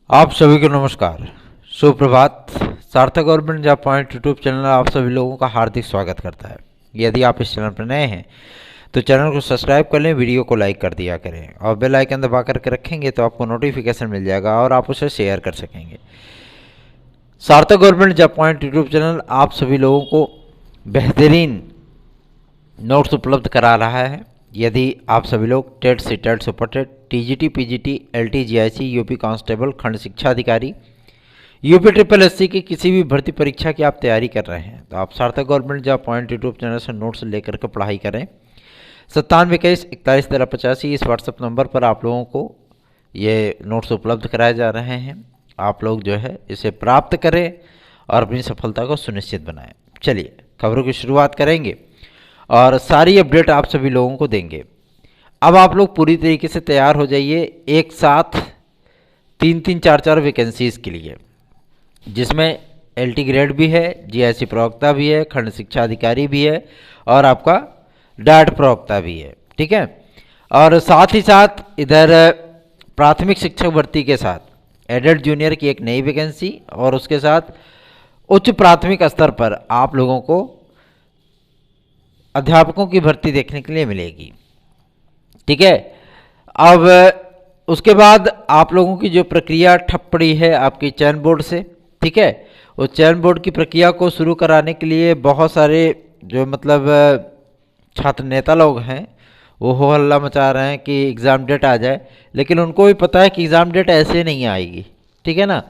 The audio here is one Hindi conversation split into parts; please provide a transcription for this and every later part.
आप सभी को नमस्कार, सुप्रभात। सार्थक government job point YouTube channel आप सभी लोगों का हार्दिक स्वागत करता है। यदि आप इस चैनल पर नए हैं तो चैनल को सब्सक्राइब कर लें, वीडियो को लाइक कर दिया करें और बेल आइकन दबा करके रखेंगे तो आपको नोटिफिकेशन मिल जाएगा और आप उसे शेयर कर सकेंगे। सार्थक government job point YouTube channel आप सभी लोगों को बेहतरीन नोट्स उपलब्ध करा रहा है। यदि आप सभी लोग TET CTET super TET TGT PGT LT GIC UP constable खंड शिक्षा अधिकारी यूपी ट्रिपल एससी की किसी भी भर्ती परीक्षा की आप तैयारी कर रहे हैं तो आप सार्थक government job point YouTube channel से नोट्स लेकर के पढ़ाई करें। 9721411385 इस व्हाट्सएप नंबर पर आप लोगों को ये नोट्स उपलब्ध कराए जा रहे हैं। आप लोग जो है इसे प्राप्त करें और अपनी सफलता को सुनिश्चित बनाएं। चलिए खबरों की शुरुआत करेंगे और सारी अपडेट आप सभी लोगों को देंगे। अब आप लोग पूरी तरीके से तैयार हो जाइए एक साथ 3-3, 4-4 वैकेंसीज़ के लिए, जिसमें एलटी ग्रेड भी है, जीआईसी प्रवक्ता भी है, खंड शिक्षा अधिकारी भी है और आपका डाट प्रवक्ता भी है। ठीक है। और साथ ही साथ इधर प्राथमिक शिक्षक भर्ती के साथ एडल्ट जूनियर की एक नई वैकेंसी और उसके साथ उच्च प्राथमिक स्तर पर आप लोगों को अध्यापकों की भर्ती देखने के लिए मिलेगी। ठीक है। अब उसके बाद आप लोगों की जो प्रक्रिया ठप पड़ी है आपकी चयन बोर्ड से, ठीक है, उस चयन बोर्ड की प्रक्रिया को शुरू कराने के लिए बहुत सारे जो मतलब छात्र नेता लोग हैं वो हो हल्ला मचा रहे हैं कि एग्ज़ाम डेट आ जाए, लेकिन उनको भी पता है कि एग्ज़ाम डेट ऐसे नहीं आएगी। ठीक है ना।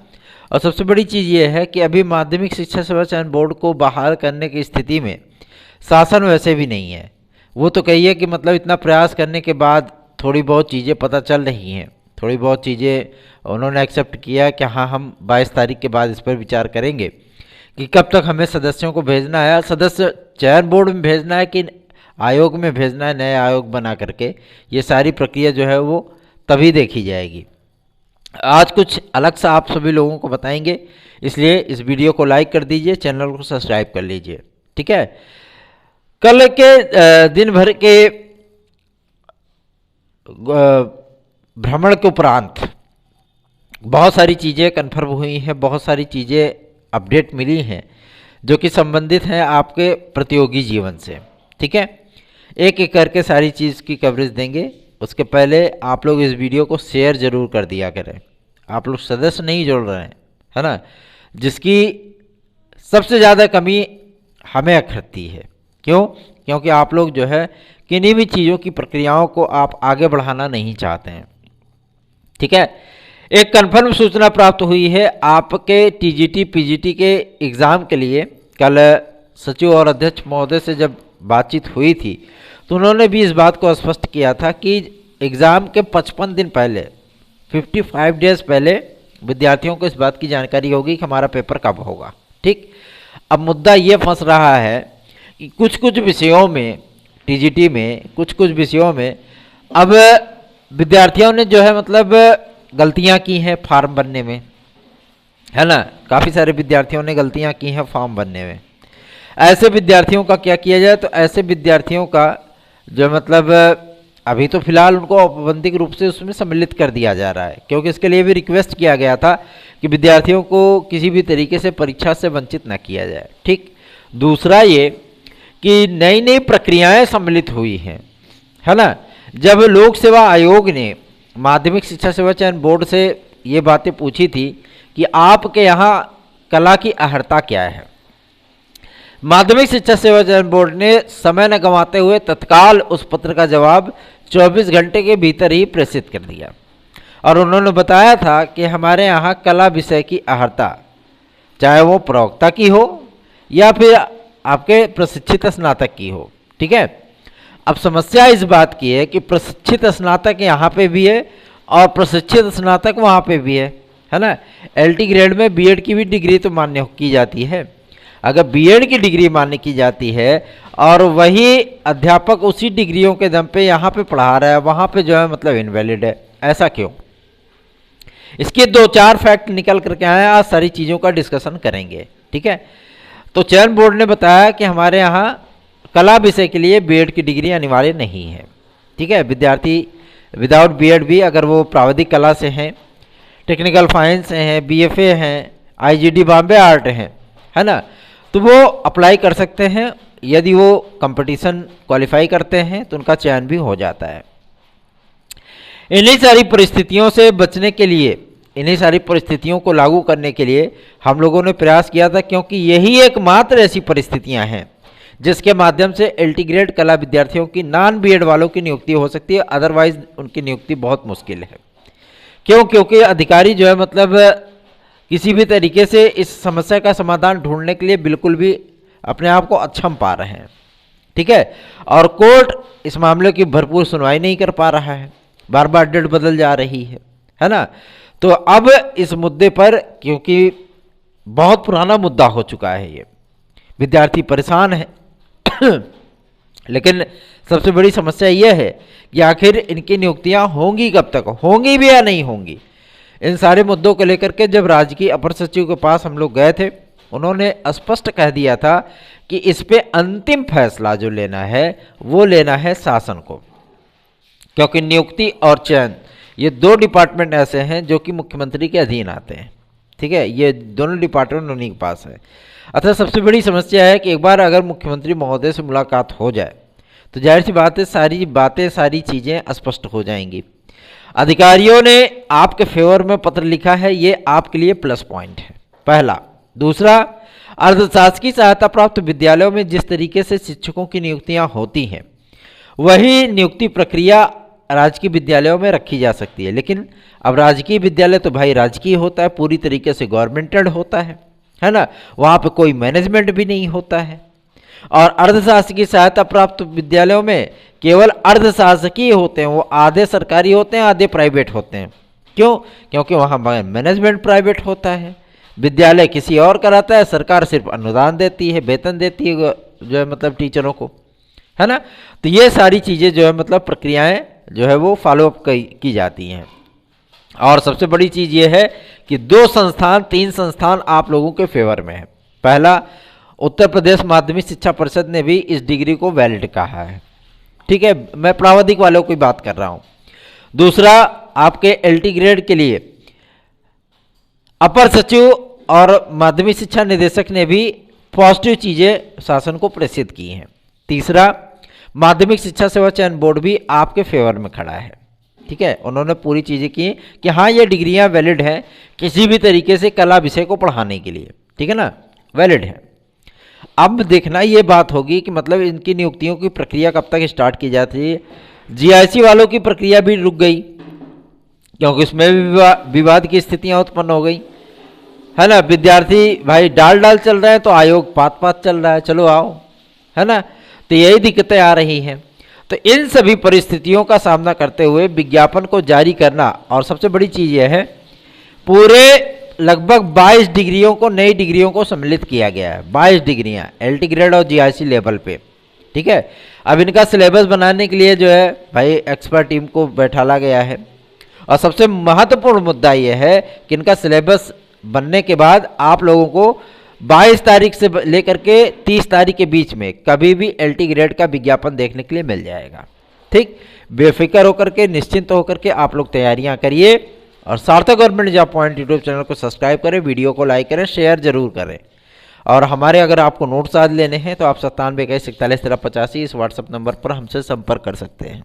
और सबसे बड़ी चीज़ ये है कि अभी माध्यमिक शिक्षा सेवा चयन बोर्ड को बहाल करने की स्थिति में शासन वैसे भी नहीं है। वो तो कहिए कि मतलब इतना प्रयास करने के बाद थोड़ी बहुत चीज़ें पता चल रही हैं, थोड़ी बहुत चीज़ें उन्होंने एक्सेप्ट किया कि हाँ हम 22 तारीख के बाद इस पर विचार करेंगे कि कब तक हमें सदस्यों को भेजना है, सदस्य चयन बोर्ड में भेजना है कि आयोग में भेजना है, नए आयोग बना करके। ये सारी प्रक्रिया जो है वो तभी देखी जाएगी। आज कुछ अलग सा आप सभी लोगों को बताएंगे, इसलिए इस वीडियो को लाइक कर दीजिए, चैनल को सब्सक्राइब कर लीजिए। ठीक है। कल के दिन भर के भ्रमण के उपरांत बहुत सारी चीज़ें कन्फर्म हुई हैं, बहुत सारी चीज़ें अपडेट मिली हैं जो कि संबंधित हैं आपके प्रतियोगी जीवन से। ठीक है। एक एक करके सारी चीज़ की कवरेज देंगे। उसके पहले आप लोग इस वीडियो को शेयर ज़रूर कर दिया करें। आप लोग सदस्य नहीं जोड़ रहे हैं, है ना, जिसकी सबसे ज़्यादा कमी हमें अखरती है। क्यों? क्योंकि आप लोग जो है किन्हीं भी चीज़ों की प्रक्रियाओं को आप आगे बढ़ाना नहीं चाहते हैं। ठीक है। एक कन्फर्म सूचना प्राप्त हुई है आपके टीजीटी पीजीटी के एग्ज़ाम के लिए। कल सचिव और अध्यक्ष महोदय से जब बातचीत हुई थी तो उन्होंने भी इस बात को स्पष्ट किया था कि एग्ज़ाम के 55 दिन पहले, 55 डेज़ पहले विद्यार्थियों को इस बात की जानकारी होगी कि हमारा पेपर कब होगा। ठीक। अब मुद्दा ये फंस रहा है कि कुछ कुछ विषयों में, टीजीटी में कुछ कुछ विषयों में अब विद्यार्थियों ने जो है मतलब गलतियां की हैं फॉर्म भरने में, है ना। काफ़ी सारे विद्यार्थियों ने गलतियां की हैं फॉर्म भरने में। ऐसे विद्यार्थियों का क्या किया जाए? तो ऐसे विद्यार्थियों का जो मतलब अभी तो फिलहाल उनको औपबंधिक रूप से उसमें सम्मिलित कर दिया जा रहा है, क्योंकि इसके लिए भी रिक्वेस्ट किया गया था कि विद्यार्थियों को किसी भी तरीके से परीक्षा से वंचित न किया जाए। ठीक। दूसरा ये कि नई नई प्रक्रियाएं सम्मिलित हुई हैं, है ना। जब लोक सेवा आयोग ने माध्यमिक शिक्षा सेवा चयन बोर्ड से ये बातें पूछी थी कि आपके यहाँ कला की अहर्ता क्या है, माध्यमिक शिक्षा सेवा चयन बोर्ड ने समय न गंवाते हुए तत्काल उस पत्र का जवाब 24 घंटे के भीतर ही प्रेषित कर दिया और उन्होंने बताया था कि हमारे यहाँ कला विषय की अहर्ता, चाहे वो प्रवक्ता की हो या फिर आपके प्रशिक्षित स्नातक की हो। ठीक है। अब समस्या इस बात की है कि प्रशिक्षित स्नातक यहाँ पे भी है और प्रशिक्षित स्नातक वहाँ पे भी है ना। एलटी ग्रेड में बीएड की भी डिग्री तो मान्य की जाती है। अगर बीएड की डिग्री मान्य की जाती है और वही अध्यापक उसी डिग्रियों के दम पे यहाँ पे पढ़ा रहा है, वहाँ पे जो है मतलब इनवैलिड है, ऐसा क्यों? इसके 2-4 फैक्ट निकल करके आए, आज सारी चीज़ों का डिस्कशन करेंगे। ठीक है। तो चयन बोर्ड ने बताया कि हमारे यहाँ कला विषय के लिए बीएड की डिग्री अनिवार्य नहीं है। ठीक है। विद्यार्थी विदाउट बीएड भी अगर वो प्राविधिक कला से हैं, टेक्निकल फाइनेंस हैं, बीएफए हैं, आईजीडी बॉम्बे आर्ट हैं, है ना। तो वो अप्लाई कर सकते हैं, यदि वो कंपटीशन क्वालिफाई करते हैं तो उनका चयन भी हो जाता है। इन्हीं सारी परिस्थितियों से बचने के लिए, इन्हीं सारी परिस्थितियों को लागू करने के लिए हम लोगों ने प्रयास किया था, क्योंकि यही एकमात्र ऐसी परिस्थितियां हैं जिसके माध्यम से एलटी ग्रेड कला विद्यार्थियों की नॉन बीएड वालों की नियुक्ति हो सकती है, अदरवाइज उनकी नियुक्ति बहुत मुश्किल है। क्यों? क्योंकि अधिकारी जो है मतलब किसी भी तरीके से इस समस्या का समाधान ढूंढने के लिए बिल्कुल भी अपने आप को अक्षम पा रहे हैं, ठीक है। और कोर्ट इस मामले की भरपूर सुनवाई नहीं कर पा रहा है, बार बार डेट बदल जा रही है ना। तो अब इस मुद्दे पर, क्योंकि बहुत पुराना मुद्दा हो चुका है, ये विद्यार्थी परेशान है लेकिन सबसे बड़ी समस्या यह है कि आखिर इनकी नियुक्तियां होंगी कब तक, होंगी भी या नहीं होंगी। इन सारे मुद्दों को लेकर के जब राजकीय अपर सचिव के पास हम लोग गए थे, उन्होंने स्पष्ट कह दिया था कि इस पे अंतिम फैसला जो लेना है वो लेना है शासन को, क्योंकि नियुक्ति और चयन ये दो डिपार्टमेंट ऐसे हैं जो कि मुख्यमंत्री के अधीन आते हैं, ठीक है। ये दोनों डिपार्टमेंट उन्हीं के पास है। अतः सबसे बड़ी समस्या है कि एक बार अगर मुख्यमंत्री महोदय से मुलाकात हो जाए तो जाहिर सी बात है सारी बातें, सारी चीज़ें स्पष्ट हो जाएंगी। अधिकारियों ने आपके फेवर में पत्र लिखा है, ये आपके लिए प्लस पॉइंट है, पहला। दूसरा, अर्धशासकीय सहायता प्राप्त विद्यालयों में जिस तरीके से शिक्षकों की नियुक्तियां होती हैं वही नियुक्ति प्रक्रिया राजकीय विद्यालयों में रखी जा सकती है। लेकिन अब राजकीय विद्यालय तो भाई राजकीय होता है, पूरी तरीके से गवर्नमेंटेड होता है ना, वहाँ पे कोई मैनेजमेंट भी नहीं होता है। और अर्धशासकीय सहायता प्राप्त विद्यालयों में केवल अर्धशासकीय होते हैं, वो आधे सरकारी होते हैं, आधे प्राइवेट होते हैं। क्यों? क्योंकि वहाँ मैनेजमेंट प्राइवेट होता है, विद्यालय किसी और कराता है, सरकार सिर्फ अनुदान देती है, वेतन देती है जो है मतलब टीचरों को, है ना। तो ये सारी चीज़ें जो है मतलब प्रक्रियाएं जो है वो फॉलोअप की जाती हैं। और सबसे बड़ी चीज़ ये है कि 3 संस्थान आप लोगों के फेवर में है। पहला, उत्तर प्रदेश माध्यमिक शिक्षा परिषद ने भी इस डिग्री को वैलिड कहा है, ठीक है। मैं प्रावधिक वालों की बात कर रहा हूँ। दूसरा, आपके एलटी ग्रेड के लिए अपर सचिव और माध्यमिक शिक्षा निदेशक ने भी पॉजिटिव चीज़ें शासन को प्रेषित की हैं। तीसरा, माध्यमिक शिक्षा सेवा चयन बोर्ड भी आपके फेवर में खड़ा है, ठीक है। उन्होंने पूरी चीज़ें की कि हाँ ये डिग्रियां वैलिड हैं किसी भी तरीके से कला विषय को पढ़ाने के लिए, ठीक है ना, वैलिड है। अब देखना ये बात होगी कि मतलब इनकी नियुक्तियों की प्रक्रिया कब तक स्टार्ट की जाती है। जीआईसी वालों की प्रक्रिया भी रुक गई क्योंकि उसमें भी विवाद की स्थितियां उत्पन्न हो गई, है ना। विद्यार्थी भाई डाल चल रहे हैं तो आयोग पात चल रहा है, चलो आओ, है ना। तो यही दिक्कतें आ रही हैं। तो इन सभी परिस्थितियों का सामना करते हुए विज्ञापन को जारी करना, और सबसे बड़ी चीज़ यह है पूरे लगभग 22 डिग्रियों को, नई डिग्रियों को सम्मिलित किया गया है। 22 डिग्रियाँ एलटी ग्रेड और जीआईसी लेवल पे, ठीक है। अब इनका सिलेबस बनाने के लिए जो है भाई एक्सपर्ट टीम को बैठाला गया है। और सबसे महत्वपूर्ण मुद्दा यह है कि इनका सिलेबस बनने के बाद आप लोगों को 22 तारीख से लेकर के 30 तारीख के बीच में कभी भी एलटी ग्रेड का विज्ञापन देखने के लिए मिल जाएगा, ठीक। बेफिक्र होकर के, निश्चिंत होकर के आप लोग तैयारियां करिए और सार्थक government job point YouTube channel को सब्सक्राइब करें, वीडियो को लाइक करें, शेयर जरूर करें। और हमारे अगर आपको नोट्स आज लेने हैं तो आप 9721411385 इस व्हाट्सएप नंबर पर हमसे संपर्क कर सकते हैं।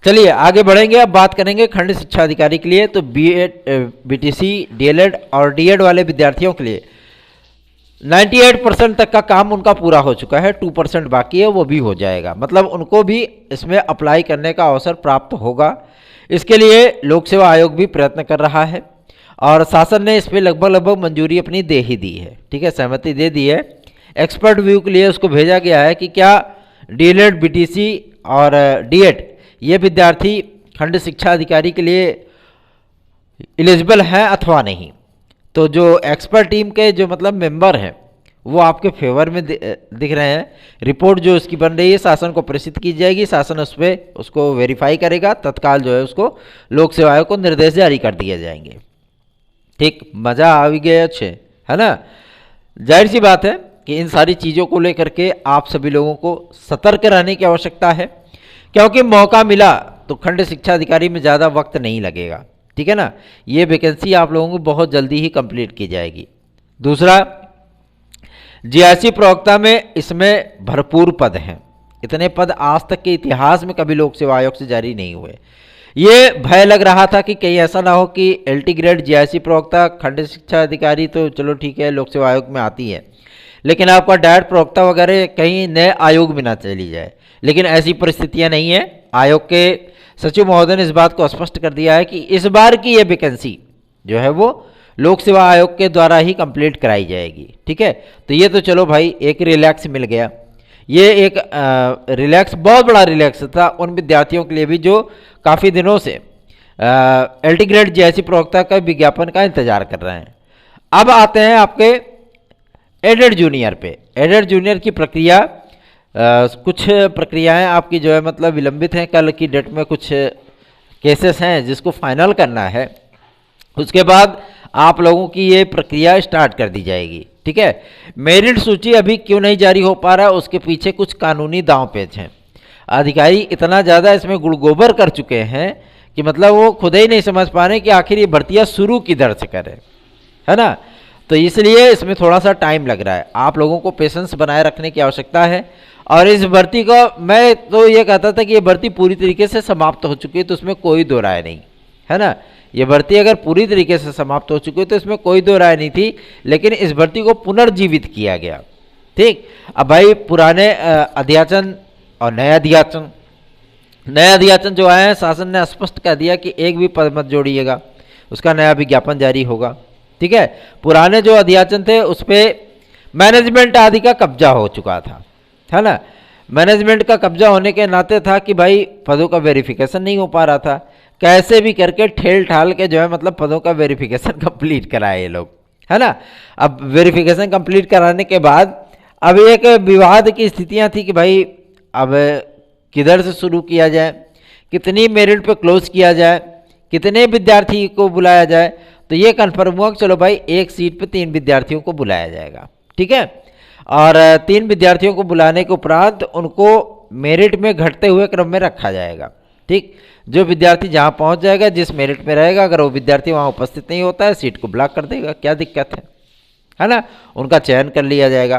चलिए आगे बढ़ेंगे। अब बात करेंगे खंड शिक्षा अधिकारी के लिए। तो बीएड, बीटीसी, डीएलएड और डीएड वाले विद्यार्थियों के लिए 98% तक का काम उनका पूरा हो चुका है, 2% बाकी है, वो भी हो जाएगा। मतलब उनको भी इसमें अप्लाई करने का अवसर प्राप्त होगा। इसके लिए लोक सेवा आयोग भी प्रयत्न कर रहा है और शासन ने इस पर लगभग मंजूरी अपनी दे ही दी है, ठीक है, सहमति दे दी है। एक्सपर्ट व्यू के लिए उसको भेजा गया है कि क्या डीएलएड, बीटीसी और डीएड ये विद्यार्थी खंड शिक्षा अधिकारी के लिए एलिजिबल हैं अथवा नहीं। तो जो एक्सपर्ट टीम के जो मतलब मेंबर हैं वो आपके फेवर में दिख रहे हैं। रिपोर्ट जो उसकी बन रही है शासन को प्रेषित की जाएगी, शासन उस पर उसको वेरीफाई करेगा, तत्काल जो है उसको लोक सेवा आयोग को निर्देश जारी कर दिए जाएंगे, ठीक। मज़ा आ भी गया, अच्छे, है ना। जाहिर सी बात है कि इन सारी चीज़ों को लेकर के आप सभी लोगों को सतर्क रहने की आवश्यकता है, क्योंकि मौका मिला तो खंड शिक्षा अधिकारी में ज़्यादा वक्त नहीं लगेगा, ठीक है ना। ये वैकेंसी आप लोगों को बहुत जल्दी ही कंप्लीट की जाएगी। दूसरा, जीआईसी प्रवक्ता में इसमें भरपूर पद हैं। इतने पद आज तक के इतिहास में कभी लोक सेवा आयोग से जारी नहीं हुए। ये भय लग रहा था कि कहीं ऐसा ना हो कि एलटी ग्रेड जीआईसी प्रवक्ता, खंड शिक्षा अधिकारी तो चलो ठीक है लोक सेवा आयोग में आती है, लेकिन आपका डायरेक्ट प्रवक्ता वगैरह कहीं नए आयोग में ना चली जाए। लेकिन ऐसी परिस्थितियां नहीं है। आयोग के सचिव महोदय ने इस बात को स्पष्ट कर दिया है कि इस बार की ये वैकेंसी जो है वो लोक सेवा आयोग के द्वारा ही कंप्लीट कराई जाएगी। ठीक है, तो ये तो चलो भाई एक रिलैक्स मिल गया। ये एक रिलैक्स, बहुत बड़ा रिलैक्स था उन विद्यार्थियों के लिए भी जो काफ़ी दिनों से एलटी ग्रेड जीआईसी प्रवक्ता का विज्ञापन का इंतजार कर रहे हैं। अब आते हैं आपके एडेड जूनियर पे। एडेड जूनियर की प्रक्रिया, कुछ प्रक्रियाएं आपकी जो है मतलब विलंबित हैं। कल की डेट में कुछ केसेस हैं जिसको फाइनल करना है, उसके बाद आप लोगों की ये प्रक्रिया स्टार्ट कर दी जाएगी। ठीक है, मेरिट सूची अभी क्यों नहीं जारी हो पा रहा है, उसके पीछे कुछ कानूनी दांव पेच हैं। अधिकारी इतना ज़्यादा इसमें गुड़गोबर कर चुके हैं कि मतलब वो खुद ही नहीं समझ पा रहे कि आखिर ये भर्तियाँ शुरू किधर से करें, है ना। तो इसलिए इसमें थोड़ा सा टाइम लग रहा है। आप लोगों को पेशेंस बनाए रखने की आवश्यकता है। और इस भर्ती को मैं तो ये कहता था कि ये भर्ती पूरी तरीके से समाप्त हो चुकी है, तो उसमें कोई दो राय नहीं, है ना। ये भर्ती अगर पूरी तरीके से समाप्त हो चुकी है तो इसमें कोई दो राय नहीं थी, लेकिन इस भर्ती को पुनर्जीवित किया गया। ठीक, अब भाई पुराने अध्याचन और नए अध्याचन जो आए हैं, शासन ने स्पष्ट कह दिया कि एक भी पद मत जोड़िएगा, उसका नया विज्ञापन जारी होगा। ठीक है, पुराने जो अध्याचन थे उस पर मैनेजमेंट आदि का कब्जा हो चुका था, है ना। मैनेजमेंट का कब्जा होने के नाते था कि भाई पदों का वेरिफिकेशन नहीं हो पा रहा था, कैसे भी करके ठेल ठाल के जो है मतलब पदों का वेरिफिकेशन कंप्लीट कराए ये लोग, है ना। अब वेरिफिकेशन कंप्लीट कराने के बाद अब एक विवाद की स्थितियां थी कि भाई अब किधर से शुरू किया जाए, कितनी मेरिट पे क्लोज किया जाए, कितने विद्यार्थी को बुलाया जाए। तो ये कन्फर्म हुआ कि चलो भाई एक सीट पे 3 विद्यार्थियों को बुलाया जाएगा। ठीक है, और 3 विद्यार्थियों को बुलाने के उपरांत उनको मेरिट में घटते हुए क्रम में रखा जाएगा। ठीक, जो विद्यार्थी जहाँ पहुँच जाएगा, जिस मेरिट में रहेगा, अगर वो विद्यार्थी वहाँ उपस्थित नहीं होता है, सीट को ब्लॉक कर देगा, क्या दिक्कत है ना। उनका चयन कर लिया जाएगा।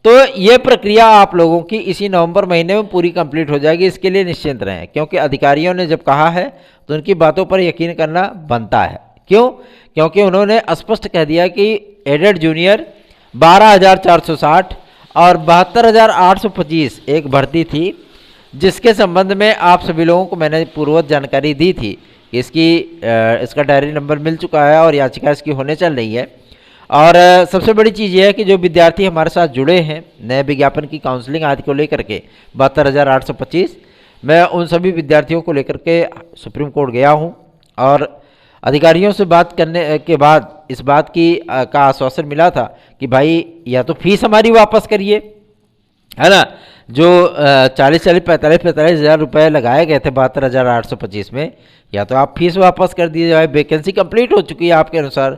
तो ये प्रक्रिया आप लोगों की इसी नवंबर महीने में पूरी कंप्लीट हो जाएगी। इसके लिए निश्चिंत रहें, क्योंकि अधिकारियों ने जब कहा है तो उनकी बातों पर यकीन करना बनता है। क्यों? क्योंकि उन्होंने स्पष्ट कह दिया कि एडेड जूनियर 12,460 और 72,825 एक भर्ती थी, जिसके संबंध में आप सभी लोगों को मैंने पूर्ववत जानकारी दी थी कि इसका डायरी नंबर मिल चुका है और याचिका इसकी होने चल रही है। और सबसे बड़ी चीज़ ये है कि जो विद्यार्थी हमारे साथ जुड़े हैं नए विज्ञापन की काउंसलिंग आदि को लेकर के 72,825, मैं उन सभी विद्यार्थियों को लेकर के सुप्रीम कोर्ट गया हूँ और अधिकारियों से बात करने के बाद इस बात की का आश्वासन मिला था कि भाई या तो फीस हमारी वापस करिए, है ना। जो 45,000 हज़ार रुपये लगाए गए थे 72,825 में, या तो आप फीस वापस कर दीजिए, भाई वैकेंसी कंप्लीट हो चुकी है आपके अनुसार,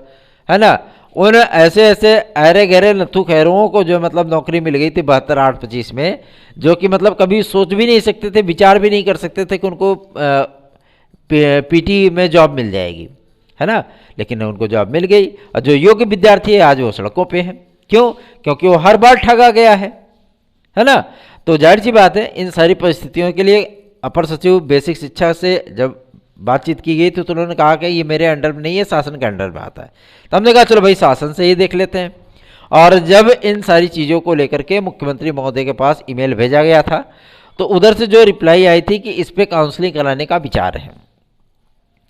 है ना। उन ऐसे अरे गहरे नथु खैरुओं को जो मतलब नौकरी मिल गई थी 72,825 में, जो कि मतलब कभी सोच भी नहीं सकते थे, विचार भी नहीं कर सकते थे कि उनको पीटी में जॉब मिल जाएगी, है ना। लेकिन उनको जॉब मिल गई और जो योग्य विद्यार्थी है आज वो सड़कों पे है। क्यों? क्योंकि वो हर बार ठगा गया है ना। तो जाहिर सी बात है, इन सारी परिस्थितियों के लिए अपर सचिव बेसिक शिक्षा से जब बातचीत की गई तो उन्होंने कहा कि ये मेरे अंडर में नहीं है, शासन के अंडर में आता है। तो हमने कहा चलो भाई शासन से ही देख लेते हैं। और जब इन सारी चीज़ों को लेकर के मुख्यमंत्री महोदय के पास ईमेल भेजा गया था तो उधर से जो रिप्लाई आई थी कि इस पर काउंसलिंग कराने का विचार है।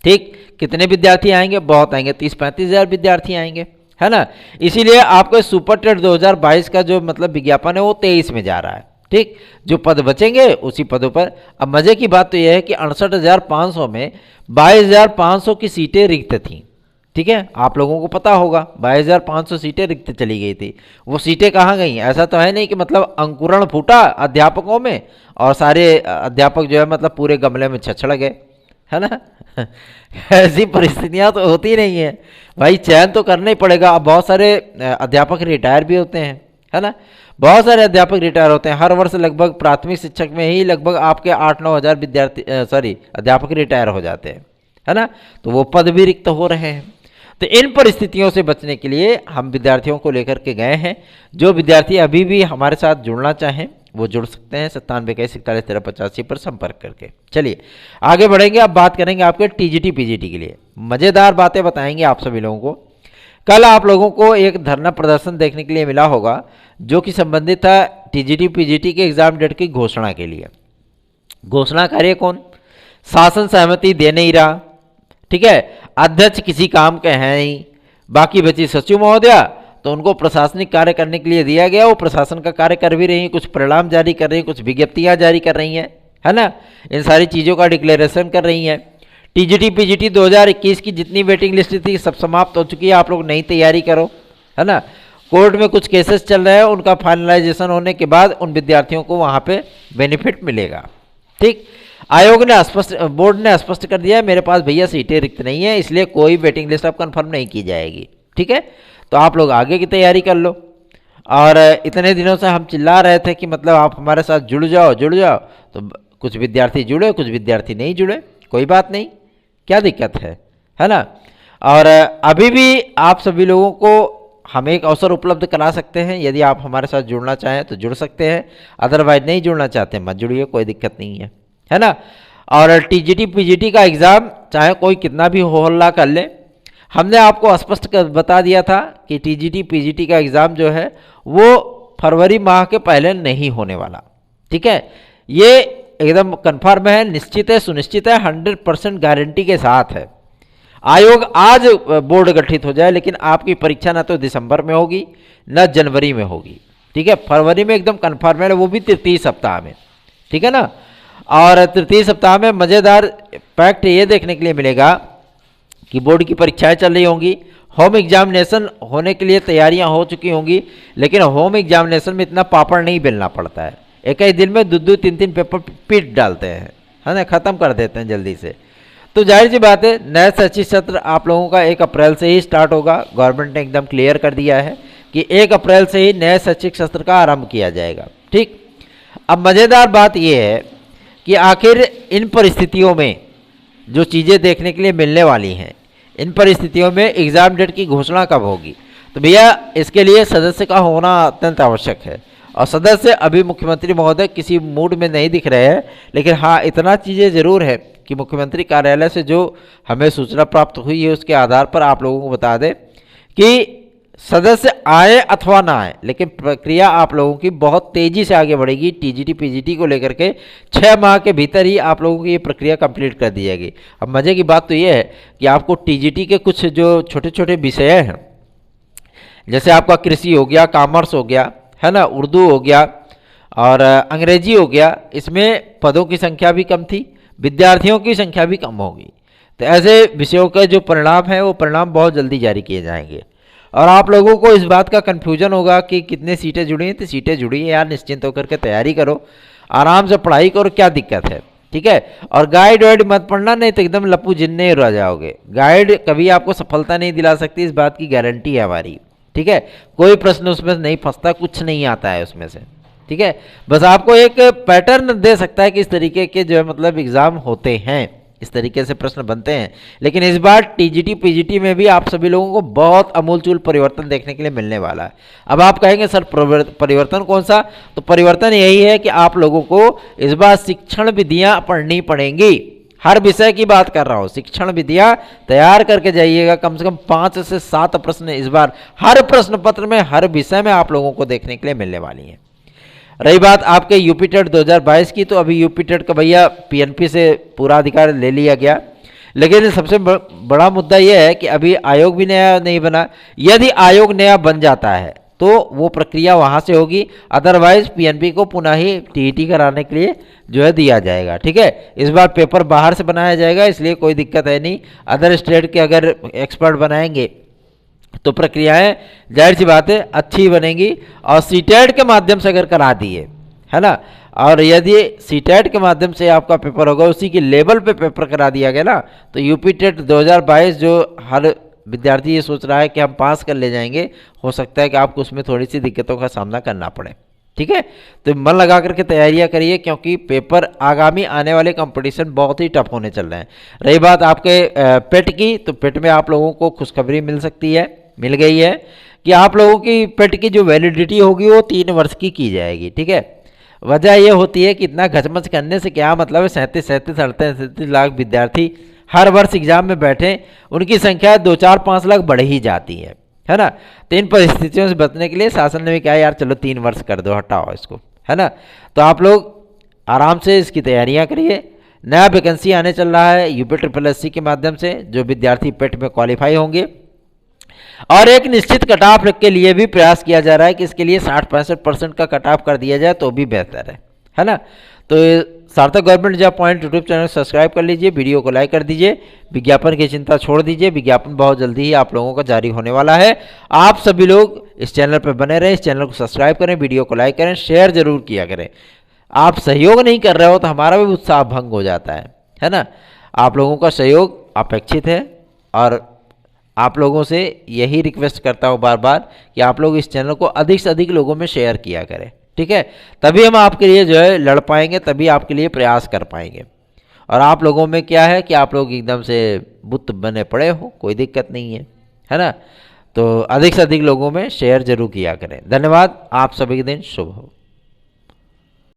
ठीक, कितने विद्यार्थी आएंगे? बहुत आएंगे, 30-35 हज़ार विद्यार्थी आएंगे, है ना। इसीलिए आपको सुपर टेट 2022 का जो मतलब विज्ञापन है वो 23 में जा रहा है। ठीक, जो पद बचेंगे उसी पदों पर। अब मज़े की बात तो यह है कि 68,500 में 22,500 की सीटें रिक्त थीं। ठीक है, आप लोगों को पता होगा 22,500 सीटें रिक्त चली गई थी। वो सीटें कहाँ गई? ऐसा तो है नहीं कि मतलब अंकुरण फूटा अध्यापकों में और सारे अध्यापक जो है मतलब पूरे गमले में छछड़ गए, है ना। ऐसी परिस्थितियाँ तो होती नहीं है भाई, चयन तो करना ही पड़ेगा। अब बहुत सारे अध्यापक रिटायर भी होते हैं, है ना। बहुत सारे अध्यापक रिटायर होते हैं हर वर्ष। लगभग प्राथमिक शिक्षक में ही लगभग आपके 8-9 हज़ार अध्यापक रिटायर हो जाते हैं, है ना, तो वो पद भी रिक्त हो रहे हैं। तो इन परिस्थितियों से बचने के लिए हम विद्यार्थियों को लेकर के गए हैं। जो विद्यार्थी अभी भी हमारे साथ जुड़ना चाहें वो जुड़ सकते हैं 9721411385 पर संपर्क करके। चलिए आगे बढ़ेंगे। अब बात करेंगे आपके टीजीटी पीजीटी के लिए मज़ेदार बातें बताएंगे आप सभी लोगों को। कल आप लोगों को एक धरना प्रदर्शन देखने के लिए मिला होगा जो कि संबंधित था टीजीटी पीजीटी के एग्जाम डेट की घोषणा के लिए। घोषणा करे कौन? शासन सहमति दे नहीं रहा, ठीक है, अध्यक्ष किसी काम के हैं नहीं, बाकी बची सचिव महोदया तो उनको प्रशासनिक कार्य करने के लिए दिया गया, वो प्रशासन का कार्य कर भी रही हैं, कुछ परिणाम जारी कर रही हैं, कुछ विज्ञप्तियां जारी कर रही हैं, है ना, इन सारी चीज़ों का डिक्लेरेशन कर रही हैं। टीजीटी पीजीटी 2021 की जितनी वेटिंग लिस्ट थी सब समाप्त हो चुकी है, आप लोग नई तैयारी करो, है ना। कोर्ट में कुछ केसेस चल रहे हैं, उनका फाइनलाइजेशन होने के बाद उन विद्यार्थियों को वहाँ पे बेनिफिट मिलेगा। ठीक, आयोग ने बोर्ड ने स्पष्ट कर दिया है मेरे पास भैया सीटें रिक्त नहीं है, इसलिए कोई वेटिंग लिस्ट अब कन्फर्म नहीं की जाएगी। ठीक है, तो आप लोग आगे की तैयारी कर लो। और इतने दिनों से हम चिल्ला रहे थे कि मतलब आप हमारे साथ जुड़ जाओ, तो कुछ विद्यार्थी जुड़े, कुछ विद्यार्थी नहीं जुड़े, कोई बात नहीं, क्या दिक्कत है ना। और अभी भी आप सभी लोगों को हम एक अवसर उपलब्ध करा सकते हैं, यदि आप हमारे साथ जुड़ना चाहें तो जुड़ सकते हैं, अदरवाइज नहीं जुड़ना चाहते मत जुड़िए, कोई दिक्कत नहीं है ना। और टीजीटी पीजीटी का एग्ज़ाम चाहे कोई कितना भी हो हल्ला कर ले, हमने आपको स्पष्ट बता दिया था कि टीजीटी पीजीटी का एग्ज़ाम जो है वो फरवरी माह के पहले नहीं होने वाला। ठीक है, ये एकदम कन्फर्म है, निश्चित है, सुनिश्चित है, 100% गारंटी के साथ है। आयोग आज बोर्ड गठित हो जाए लेकिन आपकी परीक्षा ना तो दिसंबर में होगी न जनवरी में होगी। ठीक है, फरवरी में एकदम कन्फर्म है, वो भी तृतीय सप्ताह में। ठीक है ना, और तृतीय सप्ताह में मज़ेदार फैक्ट ये देखने के लिए मिलेगा कि बोर्ड की परीक्षाएं चल रही होंगी, होम एग्जामिनेशन होने के लिए तैयारियां हो चुकी होंगी, लेकिन होम एग्जामिनेशन में इतना पापड़ नहीं बेलना पड़ता है, एक ही दिन में 2-2-3-3 पेपर पीट डालते हैं, है ना, ख़त्म कर देते हैं जल्दी से। तो जाहिर सी बात है नया शैक्षिक सत्र आप लोगों का 1 अप्रैल से ही स्टार्ट होगा। गवर्नमेंट ने एकदम क्लियर कर दिया है कि 1 अप्रैल से ही नए शैक्षिक सत्र का आरंभ किया जाएगा। ठीक, अब मज़ेदार बात यह है कि आखिर इन परिस्थितियों में जो चीज़ें देखने के लिए मिलने वाली हैं, इन परिस्थितियों में एग्ज़ाम डेट की घोषणा कब होगी, तो भैया इसके लिए सदस्य का होना अत्यंत आवश्यक है। और सदस्य अभी मुख्यमंत्री महोदय किसी मूड में नहीं दिख रहे हैं, लेकिन हाँ इतना चीज़ें ज़रूर है कि मुख्यमंत्री कार्यालय से जो हमें सूचना प्राप्त हुई है उसके आधार पर आप लोगों को बता दें कि सदस्य आए अथवा ना आए, लेकिन प्रक्रिया आप लोगों की बहुत तेज़ी से आगे बढ़ेगी। टीजीटी पीजीटी को लेकर के 6 माह के भीतर ही आप लोगों की ये प्रक्रिया कंप्लीट कर दी जाएगी। अब मज़े की बात तो ये है कि आपको टीजीटी के कुछ जो छोटे छोटे विषय हैं, जैसे आपका कृषि हो गया, कॉमर्स हो गया, है ना, उर्दू हो गया और अंग्रेजी हो गया, इसमें पदों की संख्या भी कम थी, विद्यार्थियों की संख्या भी कम होगी। तो ऐसे विषयों के जो परिणाम हैं वो परिणाम बहुत जल्दी जारी किए जाएंगे। और आप लोगों को इस बात का कन्फ्यूजन होगा कि कितने सीटें जुड़ी हैं, तो सीटें जुड़ी हैं यार, निश्चिंत होकर के तैयारी करो, आराम से पढ़ाई करो, क्या दिक्कत है। ठीक है, और गाइड वाइड मत पढ़ना, नहीं तो एकदम लप्पू जिन्ने रह जाओगे। गाइड कभी आपको सफलता नहीं दिला सकती, इस बात की गारंटी है हमारी। ठीक है, कोई प्रश्न उसमें नहीं फंसता, कुछ नहीं आता है उसमें से। ठीक है, बस आपको एक पैटर्न दे सकता है कि इस तरीके के जो है मतलब एग्ज़ाम होते हैं, इस तरीके से प्रश्न बनते हैं। लेकिन इस बार टीजीटी पीजीटी में भी आप सभी लोगों को बहुत अमूलचूल परिवर्तन देखने के लिए मिलने वाला है। अब आप कहेंगे सर परिवर्तन कौन सा, तो परिवर्तन यही है कि आप लोगों को इस बार शिक्षण विधियाँ पढ़नी पड़ेंगी। हर विषय की बात कर रहा हूँ, शिक्षण विधियाँ तैयार करके जाइएगा, कम से कम 5 से 7 प्रश्न इस बार हर प्रश्न पत्र में, हर विषय में आप लोगों को देखने के लिए मिलने वाली हैं। रही बात आपके यूपी टेट 2022 की, तो अभी यूपी टेट का भैया पीएनपी से पूरा अधिकार ले लिया गया, लेकिन सबसे बड़ा मुद्दा यह है कि अभी आयोग भी नया नहीं बना। यदि आयोग नया बन जाता है तो वो प्रक्रिया वहाँ से होगी, अदरवाइज पीएनपी को पुनः ही टीईटी कराने के लिए जो है दिया जाएगा। ठीक है, इस बार पेपर बाहर से बनाया जाएगा, इसलिए कोई दिक्कत है नहीं। अदर स्टेट के अगर एक्सपर्ट बनाएंगे तो प्रक्रियाएं जाहिर सी बात है अच्छी बनेंगी। और सीटेट के माध्यम से अगर करा दिए, है ना, और यदि सीटेट के माध्यम से आपका पेपर होगा, उसी के लेवल पे पेपर करा दिया गया ना, तो यूपी टेट 2022 जो हर विद्यार्थी ये सोच रहा है कि हम पास कर ले जाएंगे, हो सकता है कि आपको उसमें थोड़ी सी दिक्कतों का सामना करना पड़े। ठीक है, तो मन लगा करके तैयारियां करिए, क्योंकि पेपर आगामी आने वाले कंपटीशन बहुत ही टफ होने चल रहे हैं। रही बात आपके पेट की, तो पेट में आप लोगों को खुशखबरी मिल सकती है, मिल गई है कि आप लोगों की पेट की जो वैलिडिटी होगी वो 3 वर्ष की जाएगी। ठीक है, वजह यह होती है कि इतना घचमच करने से क्या मतलब है, 37 लाख विद्यार्थी हर वर्ष एग्जाम में बैठे, उनकी संख्या 2-4-5 लाख बढ़ ही जाती है ना। तो इन परिस्थितियों से बचने के लिए शासन ने भी कहा यार चलो 3 वर्ष कर दो, हटाओ इसको, है ना। तो आप लोग आराम से इसकी तैयारियां करिए। नया वैकेंसी आने चल रहा है UPSSC के माध्यम से, जो विद्यार्थी पेट में क्वालिफाई होंगे, और एक निश्चित कट ऑफ के लिए भी प्रयास किया जा रहा है कि इसके लिए 60-65% का कट ऑफ कर दिया जाए तो भी बेहतर है ना। तो सार्थक government job point YouTube channel subscribe कर लीजिए, वीडियो को लाइक कर दीजिए, विज्ञापन की चिंता छोड़ दीजिए, विज्ञापन बहुत जल्दी ही आप लोगों का जारी होने वाला है। आप सभी लोग इस चैनल पर बने रहें, इस चैनल को सब्सक्राइब करें, वीडियो को लाइक करें, शेयर जरूर किया करें। आप सहयोग नहीं कर रहे हो तो हमारा भी उत्साह भंग हो जाता है ना। आप लोगों का सहयोग अपेक्षित है, और आप लोगों से यही रिक्वेस्ट करता हूँ बार बार कि आप लोग इस चैनल को अधिक से अधिक लोगों में शेयर किया करें। ठीक है, तभी हम आपके लिए जो है लड़ पाएंगे, तभी आपके लिए प्रयास कर पाएंगे। और आप लोगों में क्या है कि आप लोग एकदम से बुत बने पड़े हो, कोई दिक्कत नहीं है ना। तो अधिक से अधिक लोगों में शेयर जरूर किया करें। धन्यवाद, आप सभी के दिन शुभ हो।